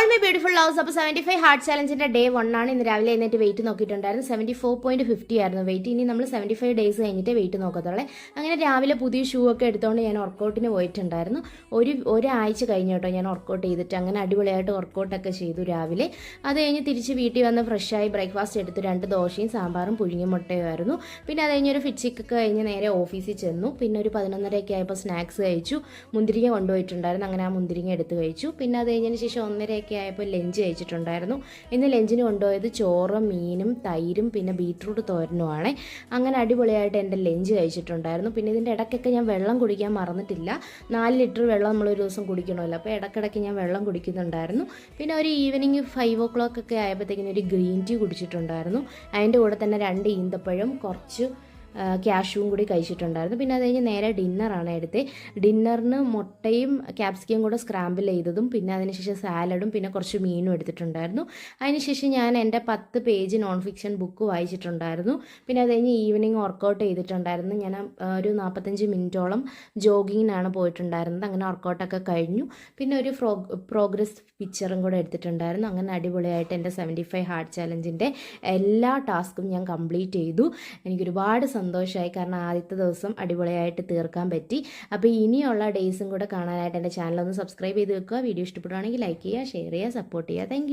All my beautiful loves. അപ്പോൾ 75 heart ചാലഞ്ചിൻ്റെ day 1 ആണ്. ഇന്ന് രാവിലെ എന്നിട്ട് വെയിറ്റ് നോക്കിയിട്ടുണ്ടായിരുന്നു. 74.50 ആയിരുന്നു വെയിറ്റ്. ഇനി നമ്മൾ 75 ഡേയ്സ് കഴിഞ്ഞിട്ട് വെയിറ്റ് നോക്കത്തുള്ളേ. അങ്ങനെ രാവിലെ പുതിയ ഷൂ ഒക്കെ എടുത്തുകൊണ്ട് ഞാൻ വർക്കൗട്ടിന് പോയിട്ടുണ്ടായിരുന്നു. ഒരാഴ്ച കഴിഞ്ഞു കേട്ടോ ഞാൻ വർക്കൗട്ട് ചെയ്തിട്ട്. അങ്ങനെ അടിപൊളിയായിട്ട് വർക്കൗട്ടൊക്കെ ചെയ്തു രാവിലെ. അത് കഴിഞ്ഞ് തിരിച്ച് വീട്ടിൽ വന്ന് ഫ്രഷായി ബ്രേക്ക്ഫാസ്റ്റ് എടുത്തു. 2 ദോശയും സാമ്പാറും പുഴുങ്ങിയ മുട്ടയുമായിരുന്നു. പിന്നെ അത് കഴിഞ്ഞൊരു ഫിറ്റ്സിക്കൊക്കെ കഴിഞ്ഞ് നേരെ ഓഫീസിൽ ചെന്നു. പിന്നെ ഒരു 11:30 ആയപ്പോൾ സ്നാക്സ് കഴിച്ചു. മുന്തിരിങ്ങ കൊണ്ടുപോയിട്ടുണ്ടായിരുന്നു. അങ്ങനെ ആ മുന്തിരിങ്ങ എടുത്ത് കഴിച്ചു. പിന്നെ അത് കഴിഞ്ഞതിന് ശേഷം 1:30 ആയപ്പോൾ ലഞ്ച് കഴിച്ചിട്ടുണ്ടായിരുന്നു. ഇന്ന് ലഞ്ചിന് കൊണ്ടുപോയത് ചോറും മീനും തൈരും പിന്നെ ബീട്രൂട്ട് തോരനുമാണ്. അങ്ങനെ അടിപൊളിയായിട്ട് എൻ്റെ ലഞ്ച് കഴിച്ചിട്ടുണ്ടായിരുന്നു. പിന്നെ ഇതിൻ്റെ ഇടയ്ക്കൊക്കെ ഞാൻ വെള്ളം കുടിക്കാൻ മറന്നിട്ടില്ല. 4 ലിറ്റർ വെള്ളം നമ്മളൊരു ദിവസം കുടിക്കണമല്ലോ. അപ്പോൾ ഇടയ്ക്കിടയ്ക്ക് ഞാൻ വെള്ളം കുടിക്കുന്നുണ്ടായിരുന്നു. പിന്നെ ഒരു ഈവനിങ് 5 o'clock ഒക്കെ ആയപ്പോഴത്തേക്കിനും ഒരു ഗ്രീൻ ടീ കുടിച്ചിട്ടുണ്ടായിരുന്നു. അതിൻ്റെ കൂടെ തന്നെ 2 ഈന്തപ്പഴം കുറച്ച് ക്യാഷ്യൂവും കൂടി കഴിച്ചിട്ടുണ്ടായിരുന്നു. പിന്നെ അത് കഴിഞ്ഞ് നേരെ ഡിന്നറാണ് എടുത്തത്. ഡിന്നറിന് മുട്ടയും ക്യാപ്സിക്കയും കൂടെ സ്ക്രാമ്പിൾ ചെയ്തതും പിന്നെ അതിനുശേഷം സാലഡും പിന്നെ കുറച്ച് മീനും എടുത്തിട്ടുണ്ടായിരുന്നു. അതിനുശേഷം ഞാൻ എൻ്റെ 10 പേജ് നോൺ ഫിക്ഷൻ ബുക്ക് വായിച്ചിട്ടുണ്ടായിരുന്നു. പിന്നെ അത് കഴിഞ്ഞ് ഈവനിങ് വർക്കൗട്ട് ചെയ്തിട്ടുണ്ടായിരുന്നു. ഞാൻ ഒരു 45 മിനിറ്റോളം ജോഗിങ്ങിനാണ് പോയിട്ടുണ്ടായിരുന്നത്. അങ്ങനെ വർക്കൗട്ടൊക്കെ കഴിഞ്ഞു. പിന്നെ ഒരു പ്രോഗ്രസ് പിക്ചറും കൂടെ എടുത്തിട്ടുണ്ടായിരുന്നു. അങ്ങനെ അടിപൊളിയായിട്ട് എൻ്റെ 75 ഹാർട്ട് ചാലഞ്ചിൻ്റെ എല്ലാ ടാസ്കും ഞാൻ കംപ്ലീറ്റ് ചെയ്തു. എനിക്കൊരുപാട് സന്തോഷമായി. കാരണം ആദ്യത്തെ ദിവസം അടിപൊളിയായിട്ട് തീർക്കാൻ പറ്റി. അപ്പോൾ ഇനിയുള്ള ഡേയ്സും കൂടെ കാണാനായിട്ട് എൻ്റെ ചാനൽ ഒന്ന് സബ്സ്ക്രൈബ് ചെയ്ത് വെക്കുക. വീഡിയോ ഇഷ്ടപ്പെടുവാണെങ്കിൽ ലൈക്ക് ചെയ്യുക, ഷെയർ ചെയ്യുക, സപ്പോർട്ട് ചെയ്യുക. താങ്ക്